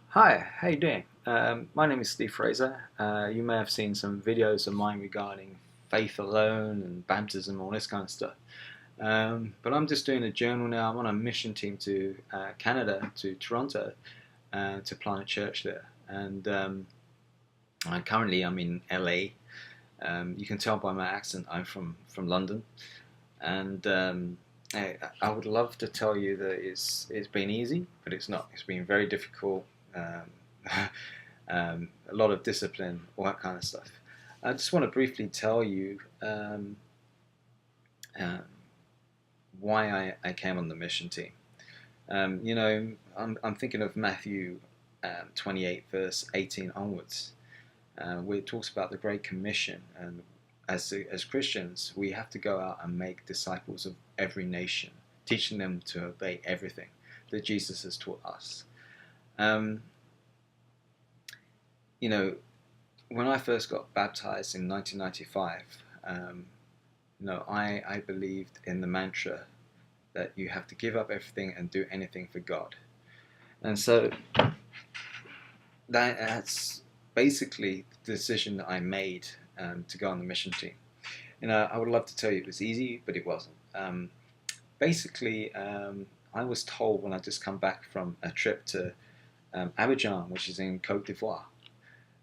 Hi, how you doing? My name is Steve Fraser. You may have seen some videos of mine regarding faith alone and baptism, all this kind of stuff. But I'm just doing a journal now. I'm on a mission team to Canada, to Toronto, to plant a church there. And currently I'm in LA. You can tell by my accent I'm from London. And I would love to tell you that it's been easy, but it's not. It's been very difficult. A lot of discipline, all that kind of stuff. I just want to briefly tell you um, why I came on the mission team. I'm thinking of Matthew 28, verse 18 onwards, where it talks about the Great Commission. And as Christians, we have to go out and make disciples of every nation, teaching them to obey everything that Jesus has taught us. Um, you know, when I first got baptized in 1995, I believed in the mantra that you have to give up everything and do anything for God. And so that's basically the decision that I made to go on the mission team. I would love to tell you it was easy, but it wasn't. I was told when I just come back from a trip to Abidjan, which is in Côte d'Ivoire.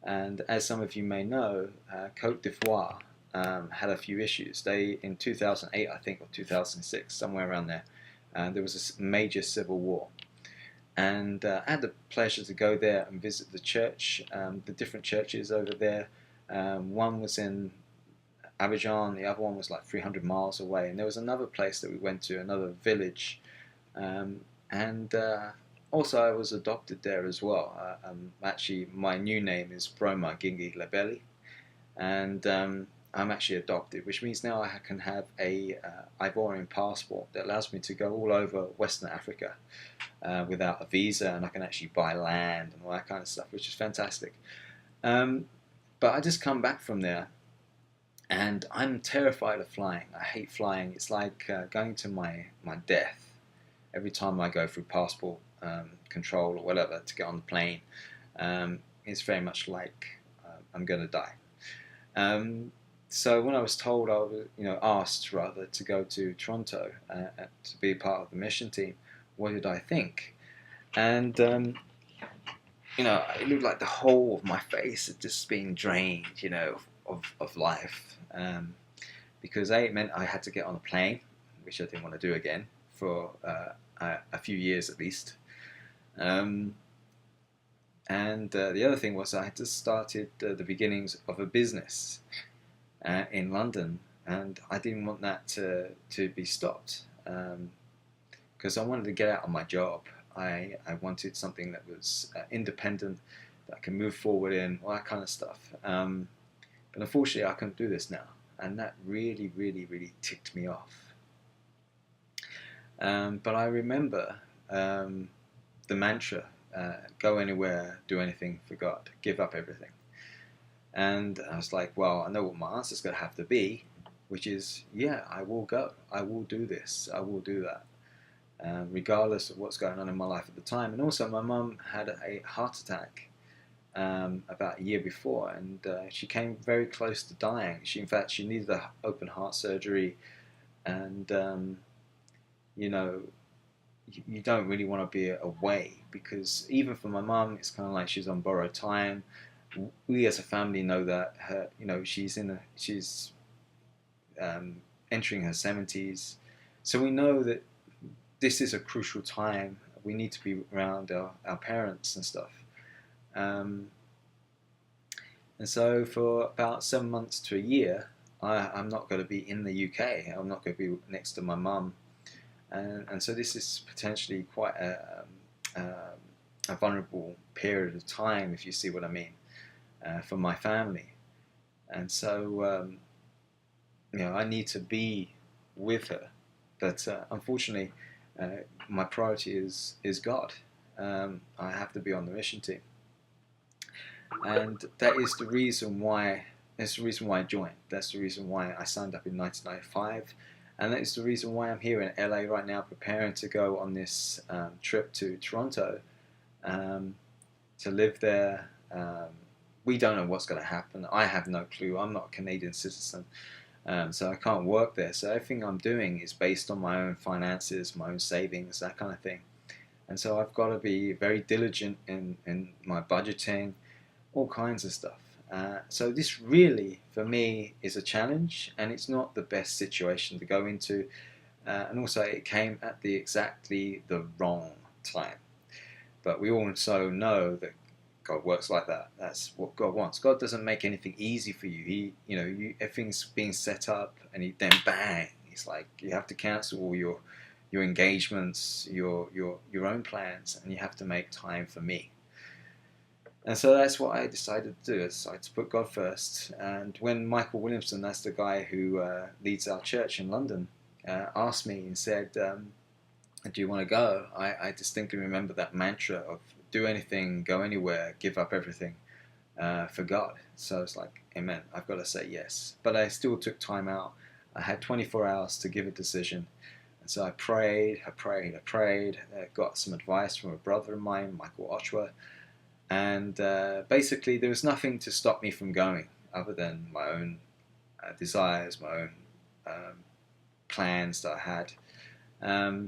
And as some of you may know, Côte d'Ivoire had a few issues. In 2008, I think, or 2006, somewhere around there was a major civil war. And I had the pleasure to go there and visit the church, the different churches over there. One was in Abidjan, the other one was like 300 miles away. And there was another place that we went to, another village. And Also, I was adopted there as well. Actually, my new name is Broma Gingi Lebeli, and I'm actually adopted, which means now I can have a Ivorian passport that allows me to go all over Western Africa without a visa, and I can actually buy land and all that kind of stuff, which is fantastic. Um, but I just come back from there, and I'm terrified of flying. I hate flying. It's like going to my death every time I go through passport control or whatever to get on the plane. It's very much like I'm going to die. So when I was told, I was, asked rather to go to Toronto to be part of the mission team, what did I think? And it looked like the whole of my face had just been drained, of life. Because it meant I had to get on a plane, which I didn't want to do again for a few years at least. And the other thing was I had just started the beginnings of a business in London, and I didn't want that to be stopped because I wanted to get out of my job. I wanted something that was independent, that I can move forward in, all that kind of stuff. But unfortunately, I couldn't do this now, and that really, really, really ticked me off. But I remember the mantra, go anywhere, do anything for God, give up everything. And I was like, well, I know what my answer's going to have to be, which is, yeah, I will go. I will do this. I will do that, regardless of what's going on in my life at the time. And also, my mum had a heart attack about a year before, and she came very close to dying. In fact, she needed an open heart surgery, and you know, you don't really want to be away because even for my mum, it's kind of like she's on borrowed time. We as a family know that she's entering her 70s, so we know that this is a crucial time. We need to be around our parents and stuff. Um, and so for about 7 months to a year, I'm not going to be in the UK. I'm not going to be next to my mum, and so this is potentially quite a vulnerable period of time, if you see what I mean, for my family. And so, I need to be with her. But unfortunately, my priority is God. I have to be on the mission team, and that is the reason why. That's the reason why I joined. That's the reason why I signed up in 1995, and that is the reason why I'm here in LA right now, preparing to go on this trip to Toronto. to live there. We don't know what's going to happen. I have no clue. I'm not a Canadian citizen, so I can't work there. So everything I'm doing is based on my own finances, my own savings, that kind of thing. And so I've got to be very diligent in my budgeting, all kinds of stuff. So this really, for me, is a challenge, and it's not the best situation to go into. And also, it came at exactly the wrong time. But we also know that God works like that. That's what God wants. God doesn't make anything easy for you. Everything's being set up, and then bang, it's like you have to cancel all your engagements, your own plans, and you have to make time for me. And so that's what I decided to do. I decided to put God first. And when Michael Williamson, that's the guy who leads our church in London, asked me and said, "Do you want to go?" I distinctly remember that mantra of do anything, go anywhere, give up everything for God. So it's like, amen, I've got to say yes. But I still took time out. I had 24 hours to give a decision. And so I prayed, got some advice from a brother of mine, Michael Ochoa. And basically there was nothing to stop me from going other than my own desires, my own plans that I had.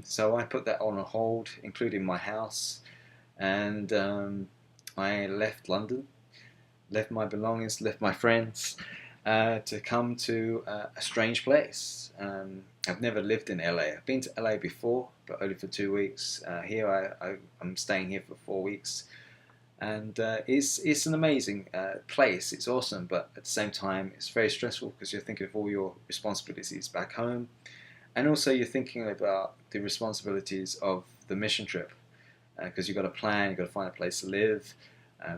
So I put that on a hold, including my house, and I left London, left my belongings, left my friends, to come to a strange place. I've never lived in LA. I've been to LA before, but only for 2 weeks. Here I'm staying here for 4 weeks, and it's an amazing place. It's awesome, but at the same time, it's very stressful because you're thinking of all your responsibilities back home. And also you're thinking about the responsibilities of the mission trip, because you've got to plan, you've got to find a place to live,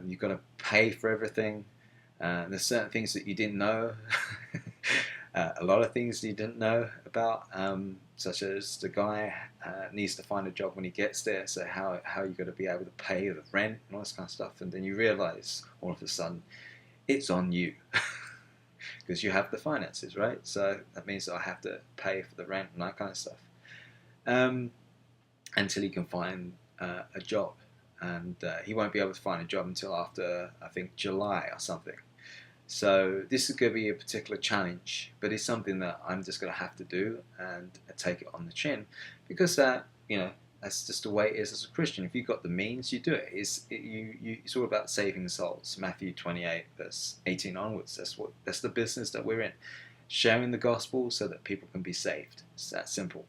you've got to pay for everything. There's certain things that you didn't know, a lot of things you didn't know about, such as the guy needs to find a job when he gets there, so how you're going to be able to pay the rent and all this kind of stuff. And then you realize all of a sudden it's on you. Because you have the finances, right? So that means that I have to pay for the rent and that kind of stuff, until he can find a job. And he won't be able to find a job until after, I think, July or something. So this is going to be a particular challenge, but it's something that I'm just going to have to do and take it on the chin, because that's just the way it is as a Christian. If you've got the means, you do it. It's all about saving souls. Matthew 28, verse 18 onwards. That's the business that we're in. Sharing the gospel so that people can be saved. It's that simple.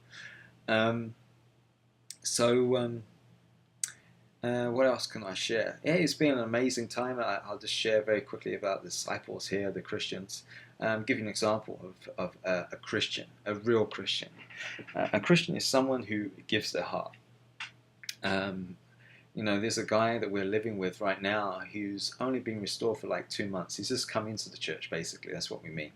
What else can I share? Yeah, it's been an amazing time. I'll just share very quickly about the disciples here, the Christians. Give you an example of a Christian, a real Christian. A Christian is someone who gives their heart. There's a guy that we're living with right now who's only been restored for like 2 months. He's just come into the church, basically. That's what we mean.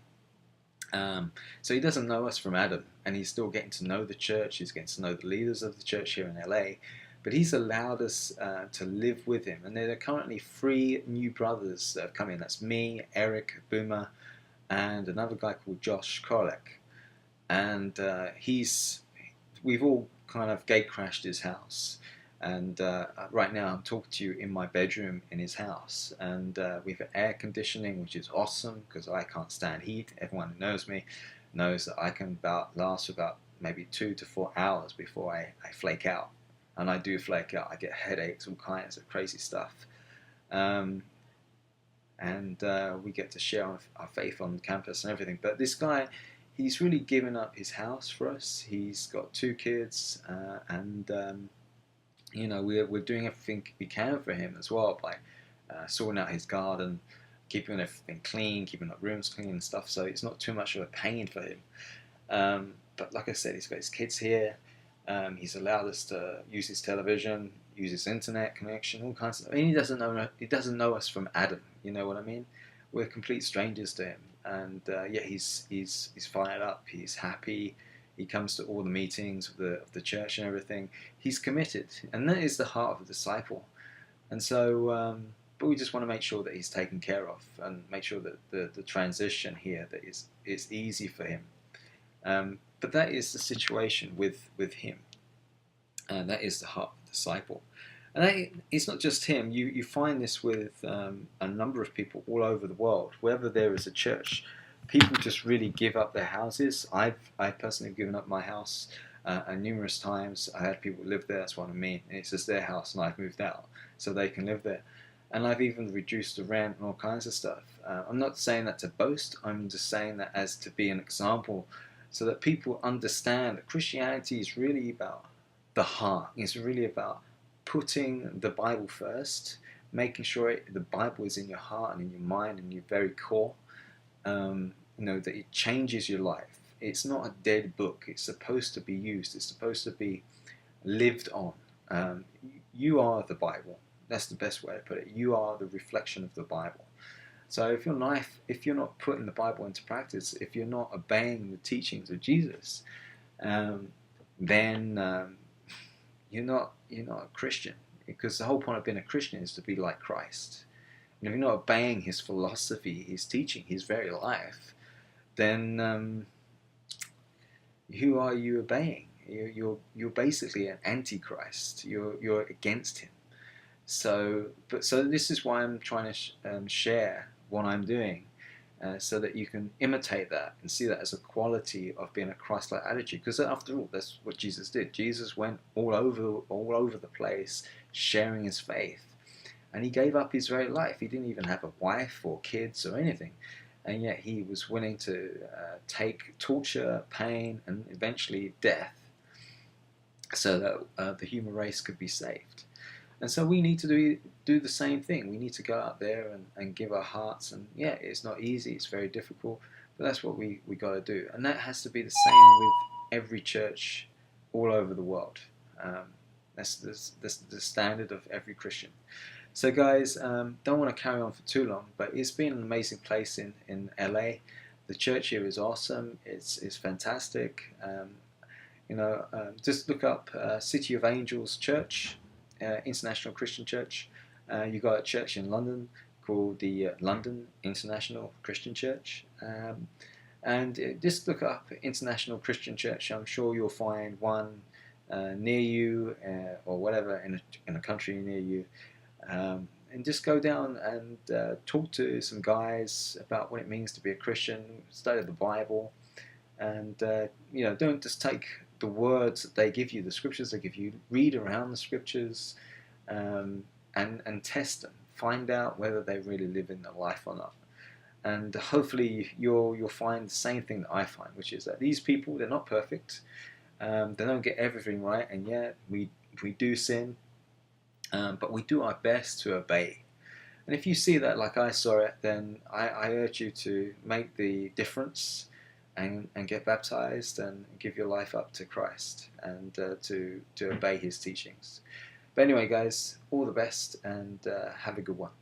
So he doesn't know us from Adam, and he's still getting to know the church. He's getting to know the leaders of the church here in LA. But he's allowed us to live with him. And there are currently 3 new brothers that have come in. That's me, Eric, Boomer, and another guy called Josh Korlek. And we've all kind of gate crashed his house. And right now I'm talking to you in my bedroom in his house. And we've got air conditioning, which is awesome because I can't stand heat. Everyone who knows me knows that I can last about maybe 2 to 4 hours before I flake out. And I do flake out. I get headaches, all kinds of crazy stuff. And we get to share our faith on campus and everything. But this guy, he's really given up his house for us. He's got 2 kids, and we're doing everything we can for him as well by sorting out his garden, keeping everything clean, keeping up rooms clean and stuff. So it's not too much of a pain for him. But like I said, he's got his kids here. He's allowed us to use his television, use his internet connection, all kinds of stuff. I mean, he doesn't know us from Adam. You know what I mean? We're complete strangers to him, and he's fired up. He's happy. He comes to all the meetings of the church and everything. He's committed, and that is the heart of a disciple. And so, but we just want to make sure that he's taken care of, and make sure that the transition here that is easy for him. But that is the situation with him. And that is the heart of the disciple. And it's not just him. You find this with a number of people all over the world. Wherever there is a church, people just really give up their houses. I personally have given up my house numerous times. I had people live there. That's what I mean. It's just their house, and I've moved out so they can live there. And I've even reduced the rent and all kinds of stuff. I'm not saying that to boast. I'm just saying that as to be an example, so that people understand that Christianity is really about the heart. It's really about putting the Bible first, making sure the Bible is in your heart and in your mind and your very core. That it changes your life. It's not a dead book. It's supposed to be used. It's supposed to be lived on. Um, you are the Bible. That's the best way to put it. You are the reflection of the Bible. So if you're not putting the Bible into practice, if you're not obeying the teachings of Jesus, um, then you're not a Christian. Because the whole point of being a Christian is to be like Christ. And if you're not obeying his philosophy, his teaching, his very life, then who are you obeying? You're basically an antichrist. You're against him. So this is why I'm trying to share what I'm doing, so that you can imitate that and see that as a quality of being a Christ-like attitude. Because after all, that's what Jesus did. Jesus went all over the place, sharing his faith, and he gave up his very life. He didn't even have a wife or kids or anything, and yet he was willing to take torture, pain, and eventually death, so that the human race could be saved. And so we need to do the same thing. We need to go out there and give our hearts. And yeah, it's not easy. It's very difficult. But that's what we got to do. And that has to be the same with every church all over the world. That's the standard of every Christian. So guys, don't want to carry on for too long, but it's been an amazing place in LA. The church here is awesome. It's fantastic. Just look up City of Angels Church, International Christian Church. You got a church in London called the London International Christian Church. And just look up International Christian Church. I'm sure you'll find one near you, or whatever, in a country near you. And just go down and talk to some guys about what it means to be a Christian, study the Bible, and don't just take the words that they give you, the scriptures they give you, read around the scriptures, and test them. Find out whether they really live in their life or not. And hopefully you'll find the same thing that I find, which is that these people, they're not perfect. They don't get everything right, and yet we do sin, but we do our best to obey. And if you see that like I saw it, then I urge you to make the difference and get baptized and give your life up to Christ, and to obey his teachings. But anyway, guys, all the best, and have a good one.